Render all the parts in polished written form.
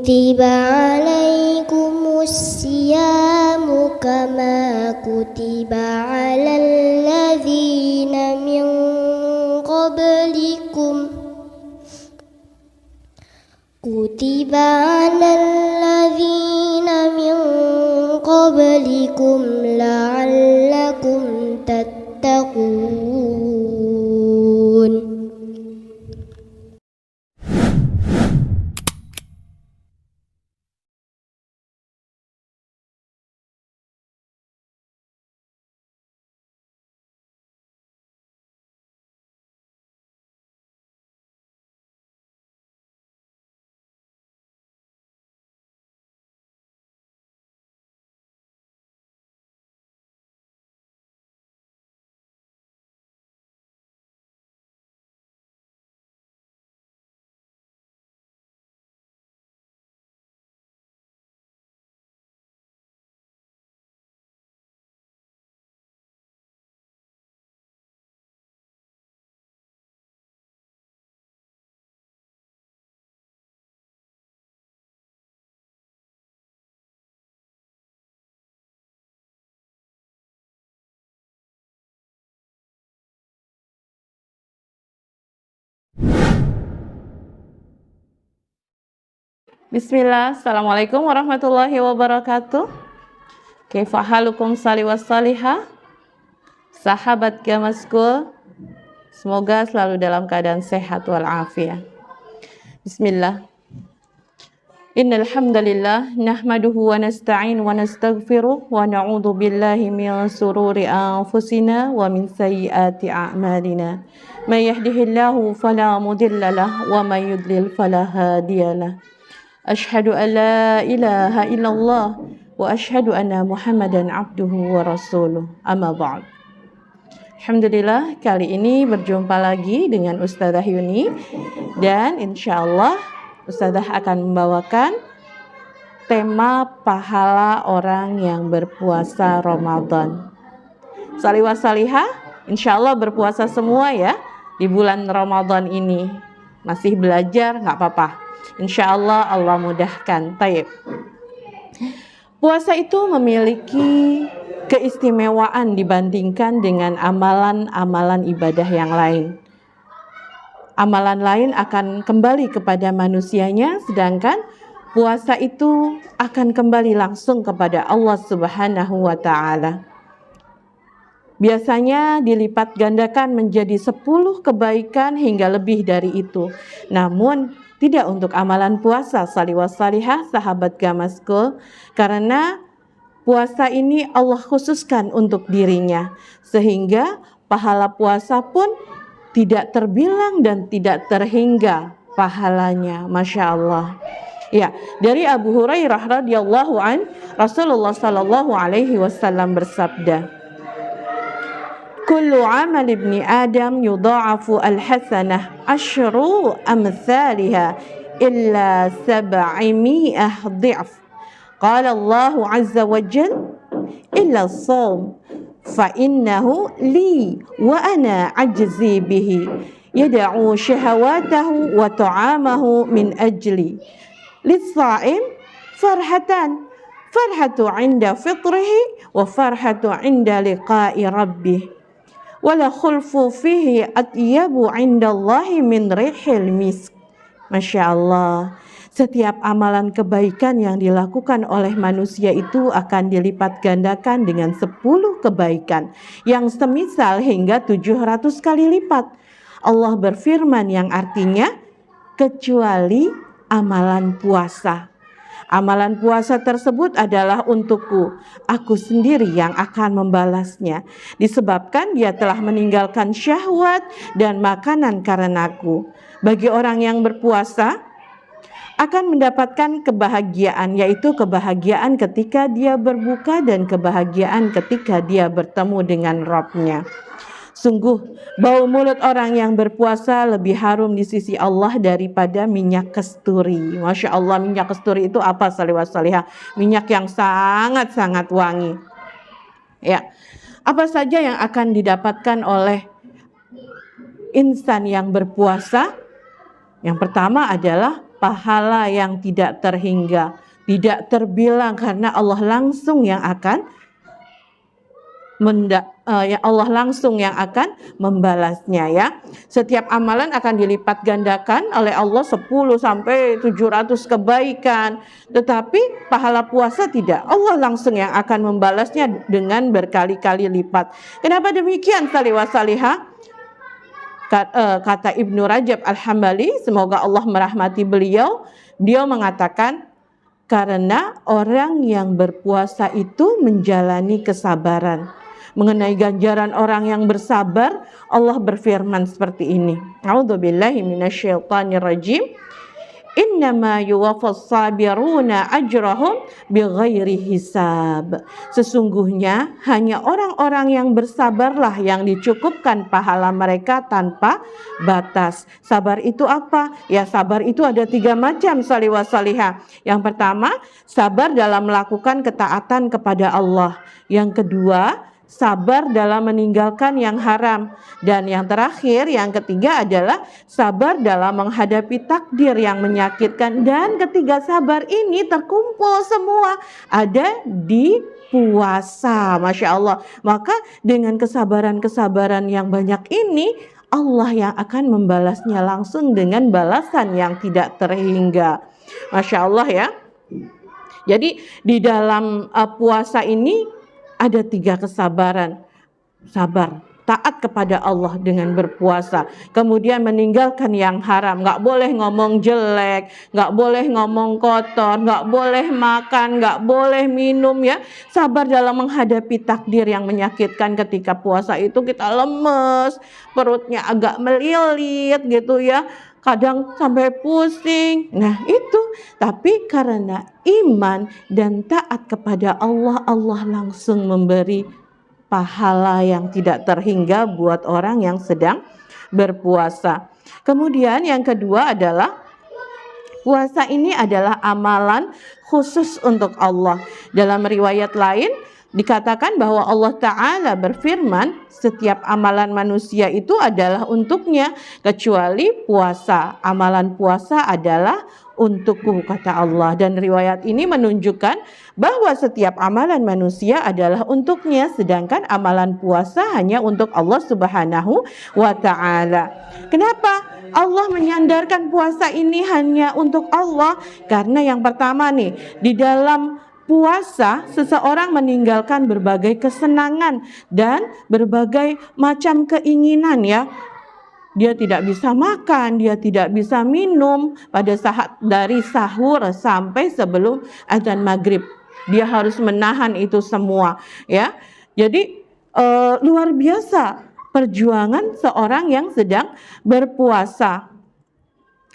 كتب عليكم الصيام كما كتب على الذين من قبلكم لعلكم تتقون. Bismillah, Assalamualaikum warahmatullahi wabarakatuh. Kaifa halukum sali wassaliha. Sahabat Gama School, semoga selalu dalam keadaan sehat walafiat. Bismillah. Innal hamdalillah nahmaduhu wa nasta'in wa nastaghfiruh wa na'udzu billahi min shururi anfusina wa min sayyiati a'malina. May yahdihillahu fala mudilla lahu wa may yudlil fala hadiyalah. Asyhadu an la ilaha illallah wa asyhadu anna Muhammadan abduhu wa rasuluh. Amma ba'd. Alhamdulillah, kali ini berjumpa lagi dengan Ustazah Yuni, dan insyaallah Ustazah akan membawakan tema pahala orang yang berpuasa Ramadan. Salihah salihah, insyaallah berpuasa semua ya di bulan Ramadan ini. Masih belajar nggak apa-apa, insyaallah Allah mudahkan. Taib. Puasa itu memiliki keistimewaan dibandingkan dengan amalan-amalan ibadah yang lain. Amalan lain akan kembali kepada manusianya, sedangkan puasa itu akan kembali langsung kepada Allah Subhanahu wa ta'ala. Biasanya dilipat gandakan menjadi 10 kebaikan hingga lebih dari itu. Namun tidak untuk amalan puasa salihah salihah sahabat Gama School, karena puasa ini Allah khususkan untuk dirinya, sehingga pahala puasa pun tidak terbilang dan tidak terhingga pahalanya. Masya Allah. Ya, dari Abu Hurairah radhiyallahu an, Rasulullah sallallahu alaihi wasallam bersabda, kullu amal ibni Adam yudha'afu al-hasanah asyru amthaliha illa 700 dhi'f. Qala Allah azza wa jalla illa as-shaum fa innahu li wa ana ajzi bihi yad'u syahawatahu wa ta'amahu min ajli. Lis-sha'im farhatan, farhatu 'inda fitrihi wa farhatu 'inda liqa'i rabbih. Wala khulfu fihi atyabu 'indallahi min rihil misk. Masya Allah. Setiap amalan kebaikan yang dilakukan oleh manusia itu akan dilipat gandakan dengan 10 kebaikan yang semisal hingga 700 kali lipat. Allah berfirman yang artinya kecuali amalan puasa. Amalan puasa tersebut adalah untukku, aku sendiri yang akan membalasnya, disebabkan dia telah meninggalkan syahwat dan makanan karenaku. Bagi orang yang berpuasa akan mendapatkan kebahagiaan, yaitu kebahagiaan ketika dia berbuka dan kebahagiaan ketika dia bertemu dengan Rabb-Nya. Sungguh, bau mulut orang yang berpuasa lebih harum di sisi Allah daripada minyak kasturi. Masya Allah, minyak kasturi itu apa salihah salihah? Minyak yang sangat-sangat wangi. Ya, apa saja yang akan didapatkan oleh insan yang berpuasa? Yang pertama adalah pahala yang tidak terhingga, tidak terbilang, karena Allah langsung yang akan Allah langsung yang akan membalasnya ya. Setiap amalan akan dilipat gandakan oleh Allah 10 sampai 700 kebaikan. Tetapi pahala puasa tidak. Allah langsung yang akan membalasnya dengan berkali-kali lipat. Kenapa demikian salihah salihah? Kata Ibnu Rajab Al-Hambali, semoga Allah merahmati beliau, dia mengatakan karena orang yang berpuasa itu menjalani kesabaran. Mengenai ganjaran orang yang bersabar, Allah berfirman seperti ini. A'udzubillahi minasyaitonirrajim. Innama yuwaffas sabiruna ajrahum bighairi hisab. Sesungguhnya hanya orang-orang yang bersabarlah yang dicukupkan pahala mereka tanpa batas. Sabar itu apa? Ya, sabar itu ada 3 macam salihah salihah. Yang pertama, sabar dalam melakukan ketaatan kepada Allah. Yang kedua, sabar dalam meninggalkan yang haram. Dan yang terakhir, yang ketiga adalah sabar dalam menghadapi takdir yang menyakitkan. Dan ketiga sabar ini terkumpul semua ada di puasa. Masya Allah. Maka dengan kesabaran-kesabaran yang banyak ini, Allah yang akan membalasnya langsung dengan balasan yang tidak terhingga. Masya Allah ya. Jadi di dalam puasa ini ada 3 kesabaran. Sabar, taat kepada Allah dengan berpuasa. Kemudian meninggalkan yang haram. Gak boleh ngomong jelek, gak boleh ngomong kotor, gak boleh makan, gak boleh minum ya. Sabar dalam menghadapi takdir yang menyakitkan. Ketika puasa itu kita lemes, perutnya agak melilit gitu ya. Kadang sampai pusing. Nah itu, tapi karena iman dan taat kepada Allah, Allah langsung memberi pahala yang tidak terhingga buat orang yang sedang berpuasa. Kemudian yang kedua adalah puasa ini adalah amalan khusus untuk Allah. Dalam riwayat lain dikatakan bahwa Allah Ta'ala berfirman, setiap amalan manusia itu adalah untuknya, kecuali puasa. Amalan puasa adalah untukku, kata Allah. Dan riwayat ini menunjukkan bahwa setiap amalan manusia adalah untuknya, sedangkan amalan puasa hanya untuk Allah Subhanahu wa Ta'ala. Kenapa Allah menyandarkan puasa ini hanya untuk Allah? Karena yang pertama nih, di dalam puasa seseorang meninggalkan berbagai kesenangan dan berbagai macam keinginan ya. Dia tidak bisa makan, dia tidak bisa minum pada saat dari sahur sampai sebelum azan maghrib. Dia harus menahan itu semua ya. Jadi luar biasa perjuangan seorang yang sedang berpuasa.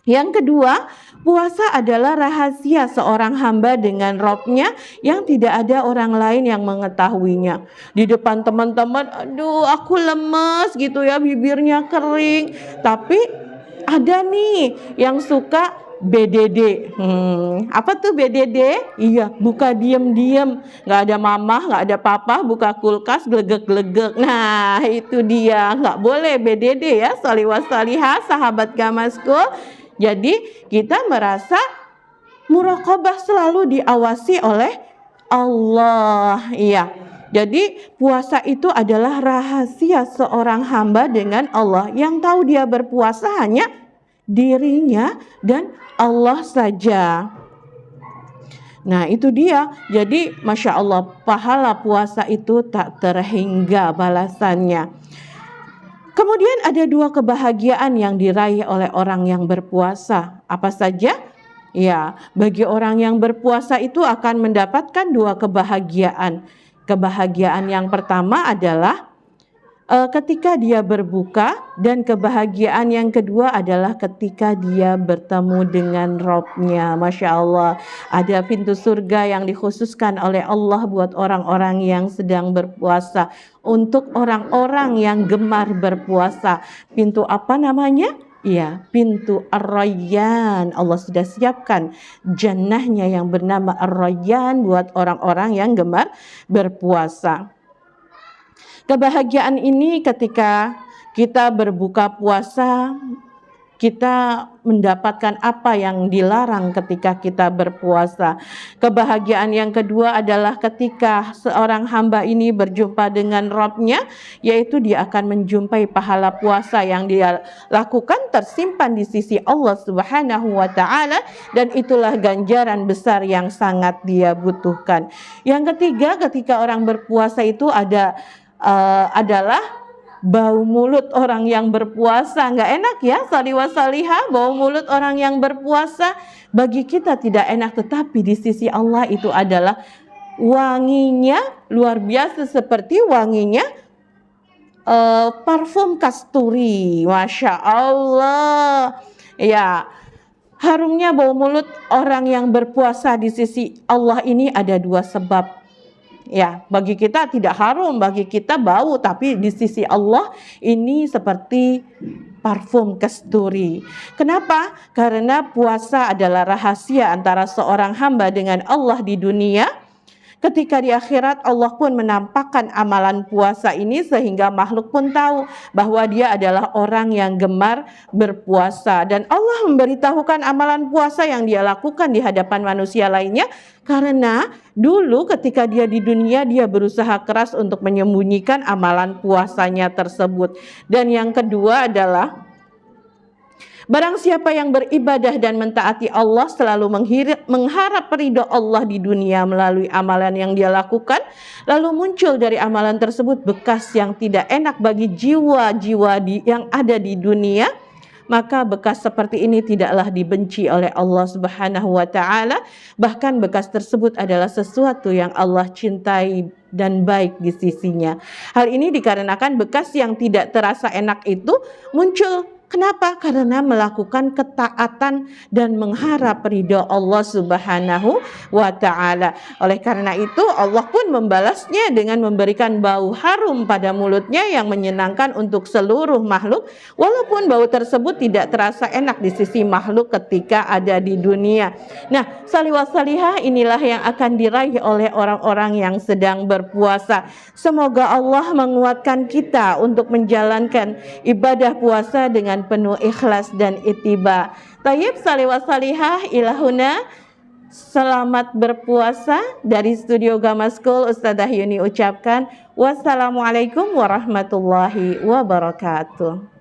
Yang kedua, puasa adalah rahasia seorang hamba dengan Robnya yang tidak ada orang lain yang mengetahuinya. Di depan teman-teman, aduh aku lemes gitu ya, bibirnya kering. Tapi ada nih yang suka BDD. Apa tuh BDD? Iya, buka diem-diem. Gak ada mama, gak ada papa, buka kulkas, gelegek-gelegek. Nah itu dia, gak boleh BDD ya, salihah salihah, sahabat Gamaskul. Jadi kita merasa muraqabah selalu diawasi oleh Allah. Iya. Jadi puasa itu adalah rahasia seorang hamba dengan Allah. Yang tahu dia berpuasa hanya dirinya dan Allah saja. Nah itu dia. Jadi Masya Allah, pahala puasa itu tak terhingga balasannya. Kemudian ada 2 kebahagiaan yang diraih oleh orang yang berpuasa. Apa saja? Ya, bagi orang yang berpuasa itu akan mendapatkan 2 kebahagiaan. Kebahagiaan yang pertama adalah ketika dia berbuka, dan kebahagiaan yang kedua adalah ketika dia bertemu dengan Robnya. Masya Allah, ada pintu surga yang dikhususkan oleh Allah buat orang-orang yang sedang berpuasa. Untuk orang-orang yang gemar berpuasa. Pintu apa namanya? Iya, pintu Ar-Rayyan. Allah sudah siapkan jannahnya yang bernama Ar-Rayyan buat orang-orang yang gemar berpuasa. Kebahagiaan ini ketika kita berbuka puasa, kita mendapatkan apa yang dilarang ketika kita berpuasa. Kebahagiaan yang kedua adalah ketika seorang hamba ini berjumpa dengan Rabb-nya, yaitu dia akan menjumpai pahala puasa yang dia lakukan tersimpan di sisi Allah Subhanahu wa taala, dan itulah ganjaran besar yang sangat dia butuhkan. Yang ketiga, ketika orang berpuasa itu adalah bau mulut orang yang berpuasa. Nggak enak ya, saliwa salihah, bau mulut orang yang berpuasa bagi kita tidak enak, tetapi di sisi Allah itu adalah wanginya luar biasa, seperti wanginya parfum kasturi. Masya Allah ya, harumnya bau mulut orang yang berpuasa di sisi Allah ini ada dua sebab. Ya, bagi kita tidak harum, bagi kita bau, tapi di sisi Allah ini seperti parfum kasturi. Kenapa? Karena puasa adalah rahasia antara seorang hamba dengan Allah di dunia. Ketika di akhirat Allah pun menampakkan amalan puasa ini sehingga makhluk pun tahu bahwa dia adalah orang yang gemar berpuasa. Dan Allah memberitahukan amalan puasa yang dia lakukan di hadapan manusia lainnya, karena dulu ketika dia di dunia dia berusaha keras untuk menyembunyikan amalan puasanya tersebut. Dan yang kedua adalah barang siapa yang beribadah dan mentaati Allah selalu mengharap ridho Allah di dunia melalui amalan yang dia lakukan, lalu muncul dari amalan tersebut bekas yang tidak enak bagi jiwa-jiwa yang ada di dunia, maka bekas seperti ini tidaklah dibenci oleh Allah Subhanahu wa taala. Bahkan bekas tersebut adalah sesuatu yang Allah cintai dan baik di sisinya. Hal ini dikarenakan bekas yang tidak terasa enak itu muncul. Kenapa? Karena melakukan ketaatan dan mengharap ridho Allah Subhanahu wa ta'ala. Oleh karena itu Allah pun membalasnya dengan memberikan bau harum pada mulutnya yang menyenangkan untuk seluruh makhluk, walaupun bau tersebut tidak terasa enak di sisi makhluk ketika ada di dunia. Nah, salihah salihah inilah yang akan diraih oleh orang-orang yang sedang berpuasa. Semoga Allah menguatkan kita untuk menjalankan ibadah puasa dengan penuh ikhlas dan ittiba. Tayyib, salihah salihah ilahuna. Selamat berpuasa. Dari Studio Gama School, Ustadzah Yuni ucapkan wassalamualaikum warahmatullahi wabarakatuh.